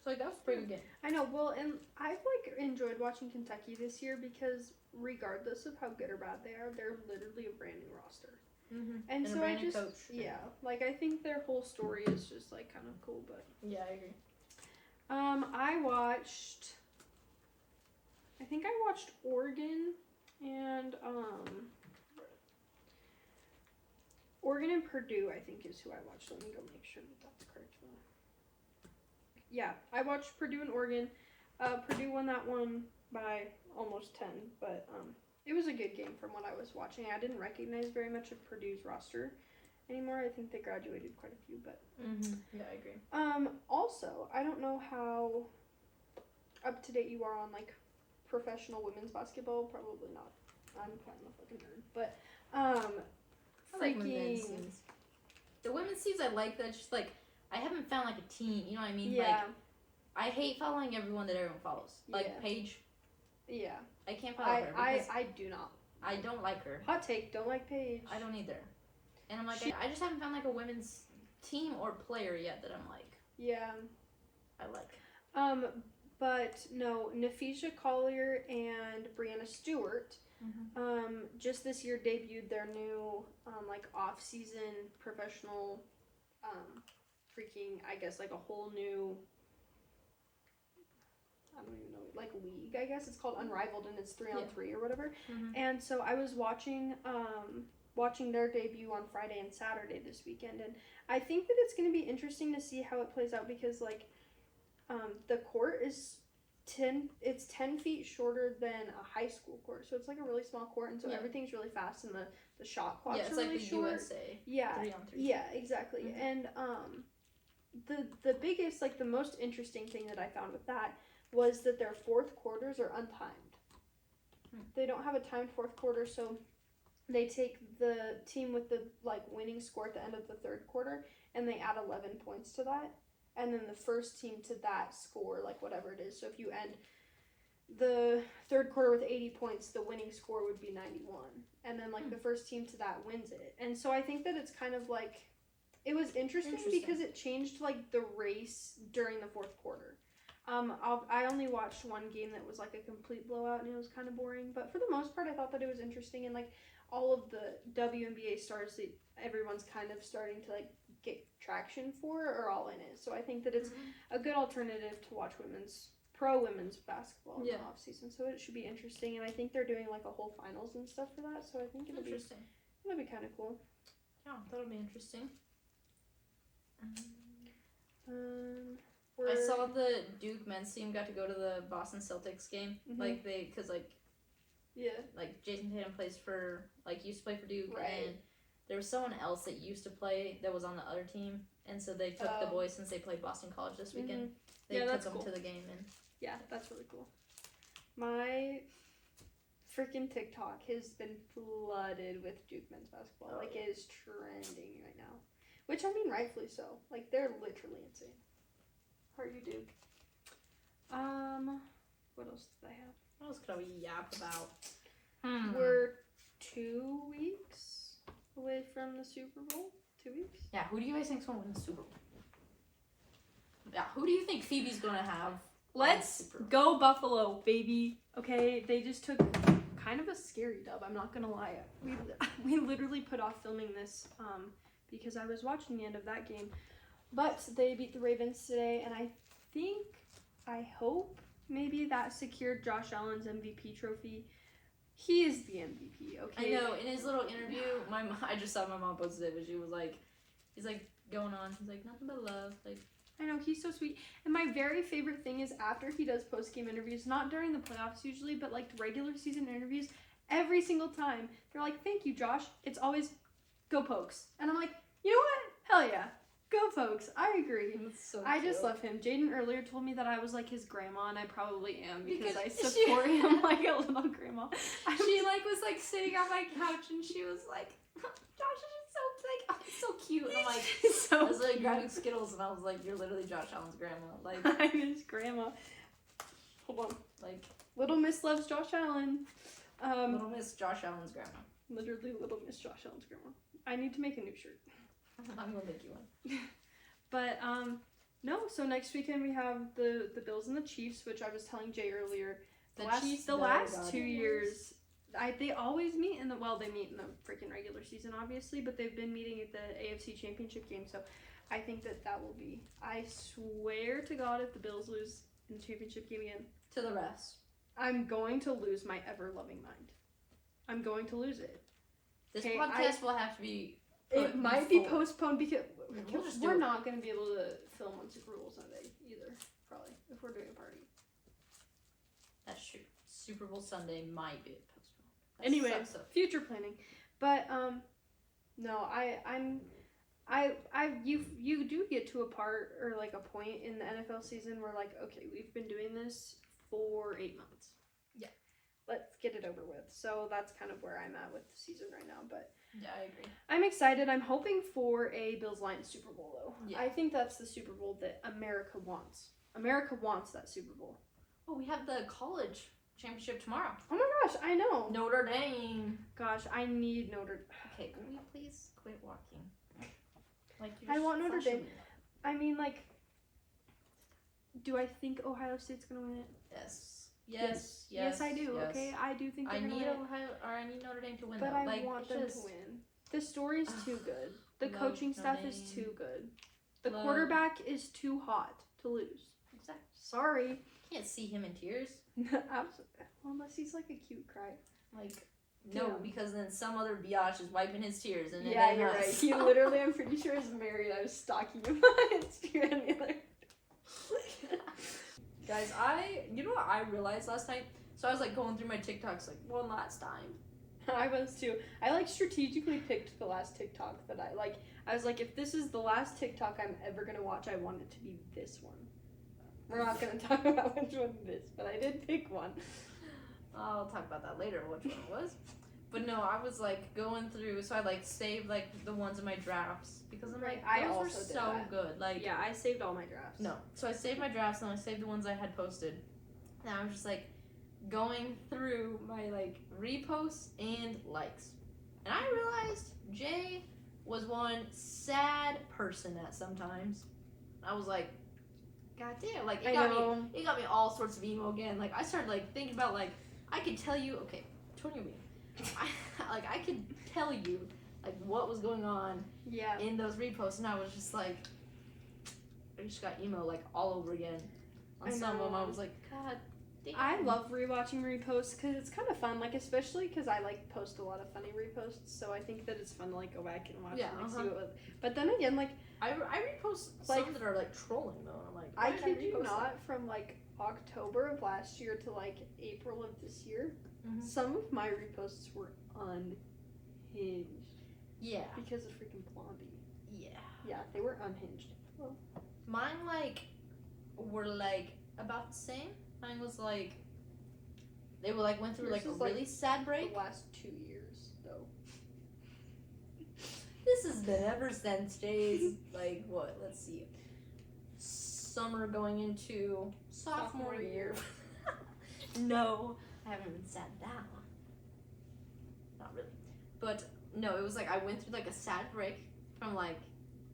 So, like, that was a pretty good game. I know. Well, and I've, like, enjoyed watching Kentucky this year because regardless of how good or bad they are, they're literally a brand new roster. Mm-hmm. And so a brand new coach. Yeah, like, I think their whole story is just, like, kind of cool, but... Yeah, I agree. I think I watched Oregon and, Oregon and Purdue, I think, is who I watched. Let me go make sure that that's correct. Yeah, I watched Purdue and Oregon. Purdue won that one by almost 10, but it was a good game from what I was watching. I didn't recognize very much of Purdue's roster anymore. I think they graduated quite a few, but... Mm-hmm. Yeah, I agree. Also, I don't know how up to date you are on, like, professional women's basketball. Probably not. I'm kind of a fucking nerd, but, I like women's teams. The women's teams I like, that's just, like, I haven't found, like, a team, you know what I mean? Yeah. Like, I hate following everyone that everyone follows. Like, Yeah. Paige. Yeah. I can't follow her because I do not. I don't like her. Hot take, don't like Paige. I don't either. And I'm like, I just haven't found, like, a women's team or player yet that I'm like. Yeah. I like. But, no, Nafisha Collier and Brianna Stewart, just this year debuted their new, like, off-season professional, freaking, I guess, like, a whole new, I don't even know, like, league, I guess. It's called Unrivaled, and it's 3-on-3 or whatever. Mm-hmm. And so I was watching their debut on Friday and Saturday this weekend, and I think that it's going to be interesting to see how it plays out because, like, the court is 10 feet shorter than a high school court, so it's like a really small court, and so everything's really fast, and the shot clocks are really short. Yeah, it's like the USA. Yeah, 3-on-3. yeah, exactly. Mm-hmm. And the biggest, like, the most interesting thing that I found with that was that their fourth quarters are untimed. They don't have a timed fourth quarter, so they take the team with the, like, winning score at the end of the third quarter, and they add 11 points to that. And then the first team to that score, like, whatever it is. So if you end the third quarter with 80 points, the winning score would be 91. And then, like, the first team to that wins it. And so I think that it's kind of, like, it was interesting. Because it changed, like, the race during the fourth quarter. I only watched one game that was, like, a complete blowout, and it was kind of boring. But for the most part, I thought that it was interesting. And, like, all of the WNBA stars that everyone's kind of starting to, like, get traction for are all in it. So I think that it's a good alternative to watch pro women's basketball in the off season. So it should be interesting, and I think they're doing, like, a whole finals and stuff for that. So I think it'll be kind of cool. Yeah, that'll be interesting. I saw the Duke men's team got to go to the Boston Celtics game. Like, because, like, like, Jason Tatum used to play for Duke, and there was someone else that used to play that was on the other team, and so they took the boys since they played Boston College this weekend. They took them to the game, and that's really cool. My freaking TikTok has been flooded with Duke men's basketball. It is trending right now, which, I mean, rightfully so. Like, they're literally insane. How are you, Duke? What else did I have? What else could we yap about? We're 2 weeks away from the Super Bowl. 2 weeks? Yeah, who do you guys think's going to win the Super Bowl? Yeah, who do you think Phoebe's going to have? Let's go Buffalo, baby. Okay, they just took kind of a scary dub, I'm not going to lie. We literally put off filming this because I was watching the end of that game. But they beat the Ravens today, and I hope maybe that secured Josh Allen's MVP trophy. He is the MVP, okay? I know. In his little interview, I just saw my mom posted it, but she was like, he's like going on. He's like, nothing but love. Like, I know, he's so sweet. And my very favorite thing is after he does post-game interviews, not during the playoffs usually, but like regular season interviews, every single time. They're like, thank you, Josh. It's always, go Pokes. And I'm like, you know what? Hell yeah. Go Pokes. I agree. I just love him. Jaden earlier told me that I was like his grandma, and I probably am because I support him like a little grandma. She like was like sitting on my couch, and she was like, Josh is so like, oh, he's so cute. And I'm like, so I was like grabbing Skittles, and I was like, you're literally Josh Allen's grandma. Like, I'm his grandma. Hold on. Like, Little Miss loves Josh Allen. Little Miss Josh Allen's grandma. Literally Little Miss Josh Allen's grandma. I need to make a new shirt. I'm gonna make you one. But no, so next weekend we have the Bills and the Chiefs, which I was telling Jay earlier. The last 2 years, they always meet they meet in the freaking regular season, obviously, but they've been meeting at the AFC Championship game, so I think that will be, I swear to God, if the Bills lose in the championship game again. To the refs. I'm going to lose my ever-loving mind. I'm going to lose it. This podcast will have to be... It might be postponed because we're do not going to be able to film on Super Bowl Sunday either, probably, if we're doing a party. That's true. Super Bowl Sunday might be postponed. Anyway, future planning. But, no, you do get to a part or like a point in the NFL season where like, okay, we've been doing this for 8 months. Yeah. Let's get it over with. So that's kind of where I'm at with the season right now, but yeah, I agree. I'm excited. I'm hoping for a Bills-Lions Super Bowl, though. Yeah. I think that's the Super Bowl that America wants. America wants that Super Bowl. Oh, we have the college championship tomorrow. Oh my gosh, I know. Notre Dame. Gosh, I need Notre Dame. Okay, can we please quit walking? Like, I want Notre Dame. I mean, like, do I think Ohio State's going to win it? Yes, I do. Yes. Okay, I do think they're going to win it. I need Notre Dame to win. But though. I want them to win. The story's too good. The coaching staff is too good. The quarterback is too hot to lose. Exactly. Sorry. Can't see him in tears. Absolutely. Unless he's like a cute cry. Like, no, because then some other biatch is wiping his tears. And yeah, you're right. He literally, I'm pretty sure, is married. I was stalking him on Instagram the other. Guys, you know what I realized last night? So I was like going through my TikToks like one last time. I was too. I like strategically picked the last TikTok that I like. I was like, if this is the last TikTok I'm ever gonna watch, I want it to be this one. We're not gonna talk about which one it is, but I did pick one. I'll talk about that later, which one it was. But no, I was like going through, so I like saved like the ones in my drafts because I'm like, those were so good. Like, yeah, I saved all my drafts. No, so I saved my drafts and I saved the ones I had posted. And I was just like going through my like reposts and likes, and I realized Jay was one sad person at sometimes. I was like, God damn, like it got me all sorts of emo again. Like I started like thinking about like I could tell you, okay, Tony, I could tell you like what was going on in those reposts, and I was just like, I just got emo like all over again. On some of them, I was like, God damn. I love rewatching reposts because it's kind of fun, like especially because I like post a lot of funny reposts, so I think that it's fun to like go back and watch and like, see what was. But then again, like I repost like, some that are like trolling though. And I'm like, I kid you not, from like October of last year to like April of this year, some of my reposts were unhinged. Yeah. Because of freaking Blondie. Yeah. Yeah, they were unhinged. Well, mine like were like about the same. Mine was like they were like went through like a really sad break. The last 2 years though. This has been ever since Jay's like what? Let's see. Summer going into sophomore year. No, I haven't even sat down. Not really, but no, it was like I went through like a sad break from like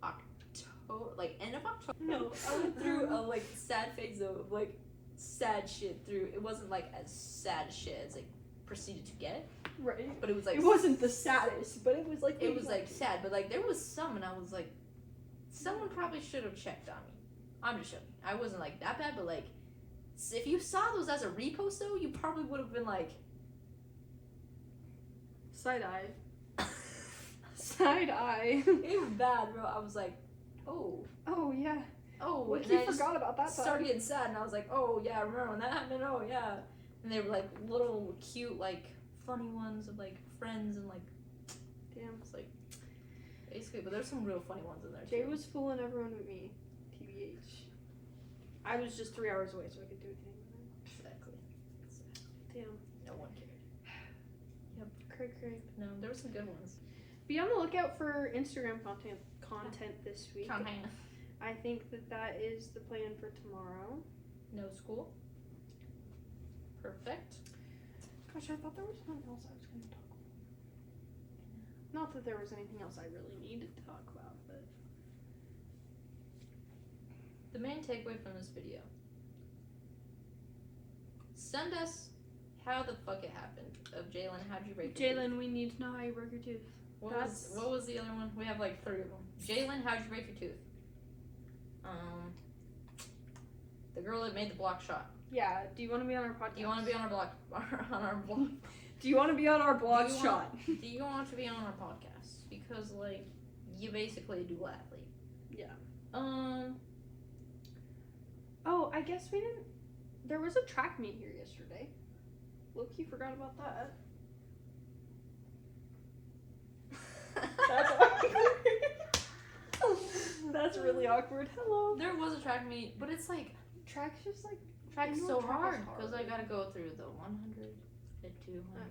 October, like end of October. No, I went through a like sad phase though of like sad shit through. It wasn't like as sad shit as like proceeded to get. Right. But it was like it wasn't the saddest, but it was like it was like sad. But like there was some, and I was like, someone probably should have checked on me. I'm just joking. I wasn't like that bad, but like if you saw those as a repost though, you probably would have been like side eye. Side eye. It was bad, bro. I was like, oh yeah. Oh, what if you forgot about that? Started getting sad, and I was like, oh yeah, I remember when that happened. Oh yeah, and they were like little cute like funny ones of like friends and like. Damn. It's like basically, but there's some real funny ones in there. Jay too. was fooling everyone with me. TBH. I was just 3 hours away, so I could do anything with it. Exactly. Damn. No one cared. Yep. Cray. No, there were some good ones. Be on the lookout for Instagram content this week. I think that is the plan for tomorrow. No school. Perfect. Gosh, I thought there was something else I was going to talk about. Not that there was anything else I really needed to talk about, but... The main takeaway from this video. Send us how the fuck it happened. Of Jalen, how'd you break your tooth? Jalen, we need to know how you broke your tooth. What was the other one? We have like 3 of them. Jalen, how'd you break your tooth? The girl that made the block shot. Yeah, do you want to be on our podcast? Do you want to be on our block? Do you want to be on our blog shot? Do you want to be on our podcast? Because like, you basically do athlete. Yeah. Oh, I guess we didn't. There was a track meet here yesterday. Loki forgot about that. That's awkward. That's really awkward. Hello. There was a track meet, but it's like track's just like track's so hard because I gotta go through the 100, the 200,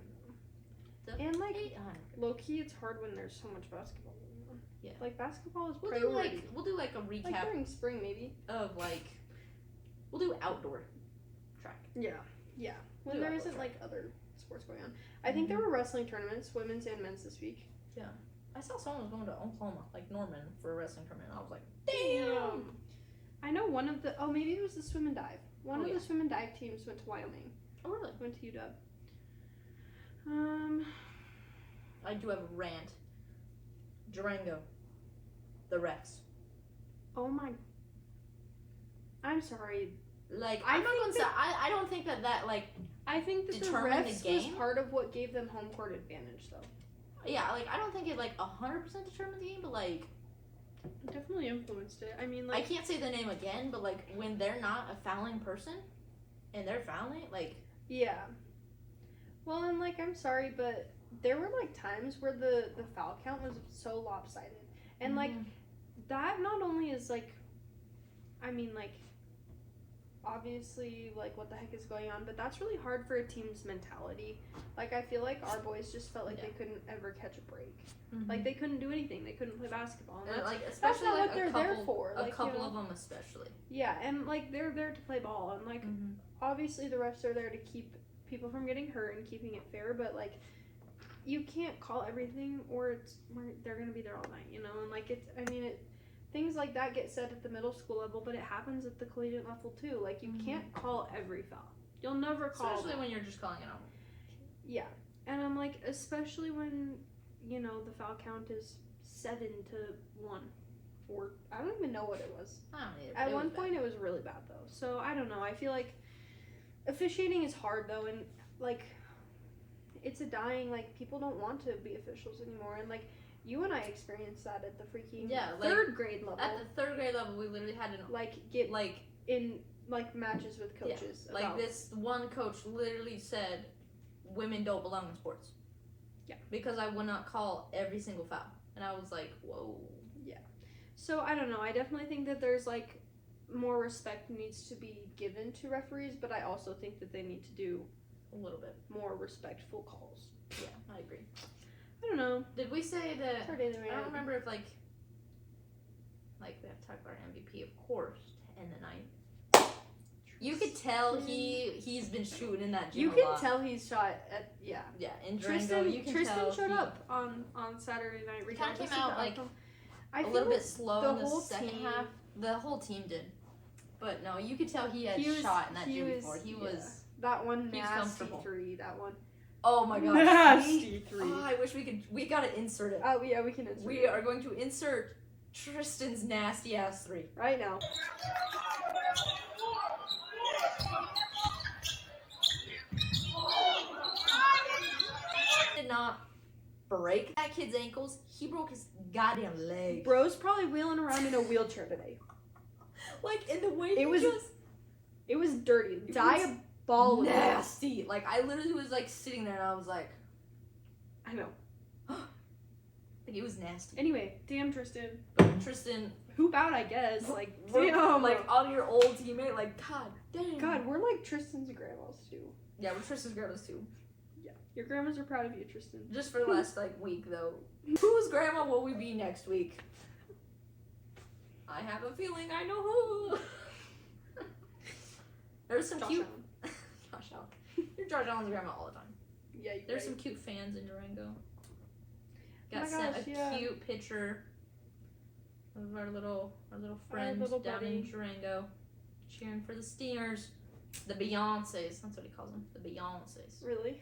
the and like 800. Low key, it's hard when there's so much basketball going on. Yeah. Like basketball is We'll priority. do like a recap Like during spring maybe. of like we'll do outdoor track. Yeah. When Do there outdoor isn't track. like other sports going on. I think there were wrestling tournaments, women's and men's this week. Yeah. I saw someone was going to Oklahoma, like Norman, for a wrestling tournament. I was like, damn. I know one of the maybe it was the swim and dive. One of yeah. the swim and dive teams went to Wyoming. Oh really? Went to UW. I do have a rant. Durango. The refs. Oh my. I'm sorry. Like I'm not gonna say I don't think that like I think that the determined refs the game. was part of what gave them home court advantage though. Yeah, like I don't think it like 100% determined the game, but like it definitely influenced it. I mean, like I can't say the name again, but like when they're not a fouling person and they're fouling, like yeah. Well, and like I'm sorry, but there were like times where the foul count was so lopsided, and like that not only is like, I mean like. Obviously, like, what the heck is going on, but that's really hard for a team's mentality. Like, I feel like our boys just felt like they couldn't ever catch a break. Like, they couldn't do anything. They couldn't play basketball. And like, especially that's not like what they're there for. A like, couple of them especially. Yeah, and, like, they're there to play ball. And, like, obviously the refs are there to keep people from getting hurt and keeping it fair, but, like, you can't call everything or they're going to be there all night, you know? And, like, things like that get said at the middle school level, but it happens at the collegiate level too. Like, you can't call every foul. You'll never call especially when you're just calling it out. Yeah. And I'm like, especially when, you know, the foul count is 7-1. Or, I don't even know what it was. I don't know. At one point, it was really bad, though. So, I don't know. I feel like officiating is hard, though, and, like, it's a dying, like, people don't want to be officials anymore, and, like, you and I experienced that at the freaking third grade level. At the third grade level, we literally had to get in like matches with coaches. Yeah. Like this one coach literally said, "Women don't belong in sports." Yeah. Because I would not call every single foul, and I was like, "Whoa." Yeah. So I don't know. I definitely think that there's like more respect needs to be given to referees, but I also think that they need to do a little bit more respectful calls. Yeah, I agree. I don't know. Did we say that? I don't remember if like we have to talk about our MVP, of course, to end the night. You could tell he's been shooting in that gym. You can tell he's shot at in Durango. Tristan showed up on Saturday night. He kind of came out like a little bit slow in the second half. The whole team did, but no, you could tell he had shot in that gym before. He was that one nasty three. That one. Oh my gosh. Nasty three. Oh, I wish we gotta insert it. Oh yeah, we can insert it. We are going to insert Tristan's nasty ass 3 right now. Did not break that kid's ankles. He broke his goddamn leg. Bro's probably wheeling around in a wheelchair today. Like in the way it was dirty. Diabolical. Nasty. Like I literally was like sitting there and I was like, I know. Like, it was nasty. Anyway, damn Tristan. But Tristan... Hoop out, I guess. Like, damn. Like, all your old teammate, like, god dang. God, we're like Tristan's grandmas, too. Yeah, we're Tristan's grandmas, too. Yeah. Your grandmas are proud of you, Tristan. Just for the last, like, week, though. Whose grandma will we be next week? I have a feeling I know who. There's some Josh cute... Allen. Josh Allen. You're Josh Allen's grandma all the time. Yeah, There's some cute fans in Durango. Oh Got sent a cute picture of our little friends down in Durango cheering for the Steamers. The Beyoncés. That's what he calls them. The Beyoncés. Really?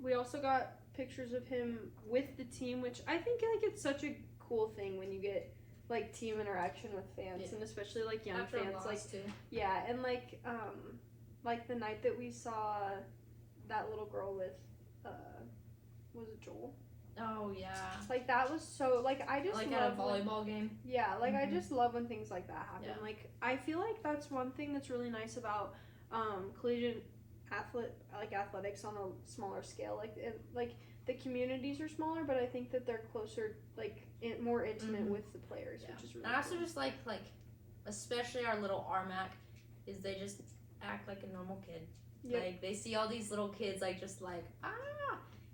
We also got pictures of him with the team, which I think like it's such a cool thing when you get like team interaction with fans and especially like young After fans. Like yeah, and like the night that we saw that little girl with was it Joel? Oh yeah. Like that was so like I just like love at a volleyball game. Yeah, like I just love when things like that happen. Yeah. Like I feel like that's one thing that's really nice about collegiate athletics on a smaller scale. Like the communities are smaller, but I think that they're closer, like more intimate with the players, which is really. And I also just like especially our little RMAC, is they just act like a normal kid. Yep. Like they see all these little kids like just like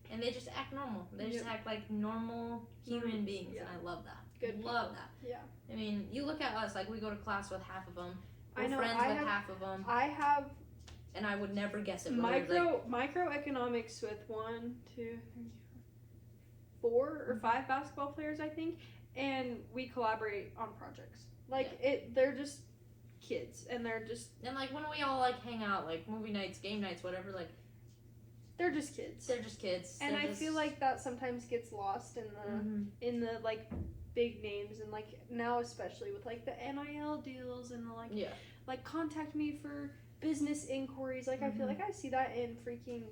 and they just act normal. They just act like normal human beings, and I love that. Love that. Yeah. I mean, you look at us, like we go to class with half of them. We're I know. friends with half of them. I have. And I would never guess it. Microeconomics with 4 or 5 basketball players, I think, and we collaborate on projects. Like they're just kids, and they're just like when we all like hang out, like movie nights, game nights, whatever, like they're just kids. They're just kids. And I feel like that sometimes gets lost in the like big names, and like now especially with like the NIL deals and the like contact me for business inquiries. Like I feel like I see that in freaking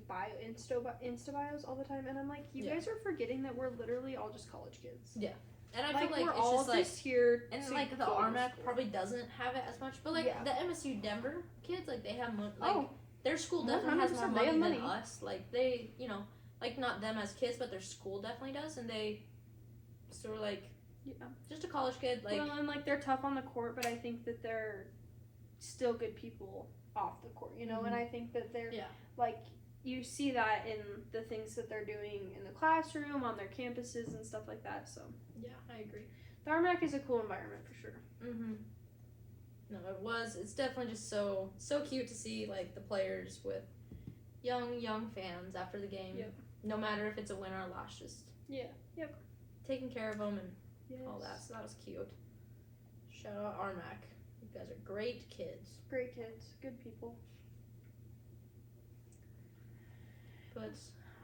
Insta bios all the time, and I'm like, you guys are forgetting that we're literally all just college kids. Yeah. And I like feel like we're it's all just here. And like the RMAC probably doesn't have it as much, but like the MSU Denver kids, like they have their school definitely has more money than us. Like they, like not them as kids, but their school definitely does, and they sort of like just a college kid. Like well, and like they're tough on the court, but I think that they're still good people off the court, and I think that they're like you see that in the things that they're doing in the classroom, on their campuses and stuff like that. So yeah, I agree. The RMAC is a cool environment for sure. No, it's definitely just so cute to see like the players with young fans after the game. No matter if it's a win or a loss, just taking care of them and all that. So that was cute. Shout out RMAC. You guys are great kids. Great kids. Good people. But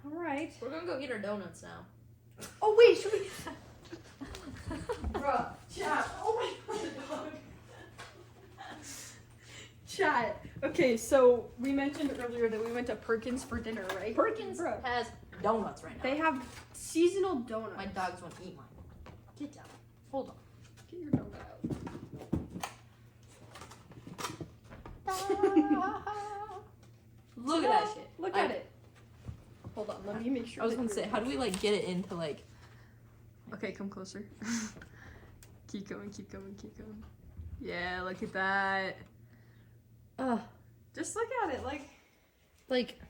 all right, we're gonna go eat our donuts now. Oh wait, should we? Bruh, chat. Oh my god. Chat. Okay, so we mentioned earlier that we went to Perkins for dinner, right? Perkins has donuts right now. They have seasonal donuts. My dogs want to eat mine. Get down. Hold on. Get your donut out. Look at that shit. Look at it. Hold on, let me make sure. I was gonna say, how do we like get it into like? Okay, come closer. Keep going. Yeah, look at that. Just look at it, like.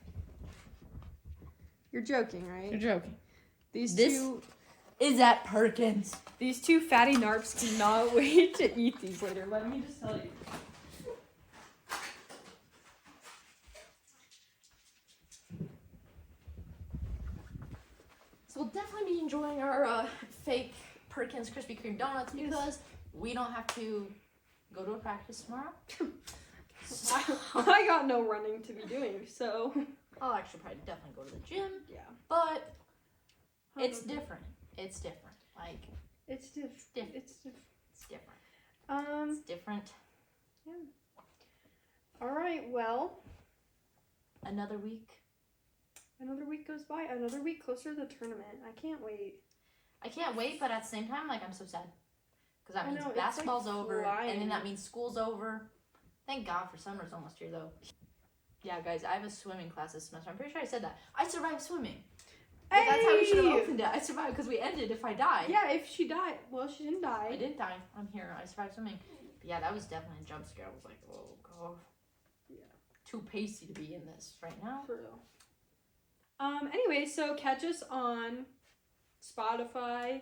You're joking, right? You're joking. This is at Perkins. These two fatty narps cannot wait to eat these later. Let me just tell you. So we'll definitely be enjoying our fake Perkins Krispy Kreme donuts because we don't have to go to a practice tomorrow. I got no running to be doing, so I'll actually probably definitely go to the gym. Yeah. But it's different. It's different. Like it's different. It's different. It's different. Yeah. All right. Well, another week goes by. Another week closer to the tournament. I can't wait. But at the same time, like I'm so sad because that means basketball's over, and then that means school's over. Thank God for summer's almost here, though. Yeah, guys, I have a swimming class this semester. I'm pretty sure I said that. I survived swimming. Hey! That's how we should have opened it. I survived because we ended if I died. Yeah, if she died. Well, she didn't die. I didn't die. I'm here. I survived swimming. But yeah, that was definitely a jump scare. I was like, oh, God. Yeah. Too pasty to be in this right now. For real. Anyway, so catch us on Spotify,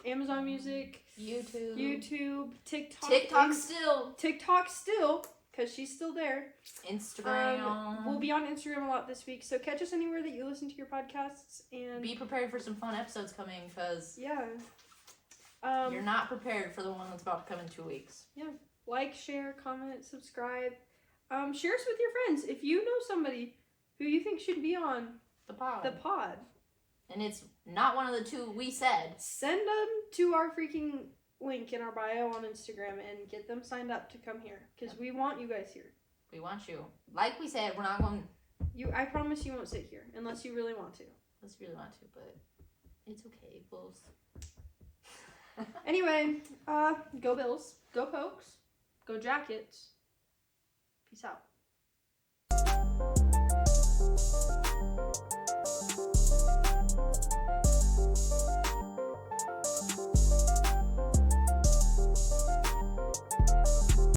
Amazon Music, YouTube, TikTok still, because she's still there. Instagram. We'll be on Instagram a lot this week, so catch us anywhere that you listen to your podcasts, and be prepared for some fun episodes coming, because you're not prepared for the one that's about to come in 2 weeks. Yeah. Like, share, comment, subscribe. Share us with your friends. If you know somebody who you think should be on the pod. And it's not one of the two we said. Send them to our freaking link in our bio on Instagram and get them signed up to come here. Because we want you guys here. We want you. Like we said, we're not going... I promise you won't sit here. Unless you really want to. Unless you really want to, but it's okay. We'll... Anyway, go Bills. Go Pokes. Go Jackets. Peace out.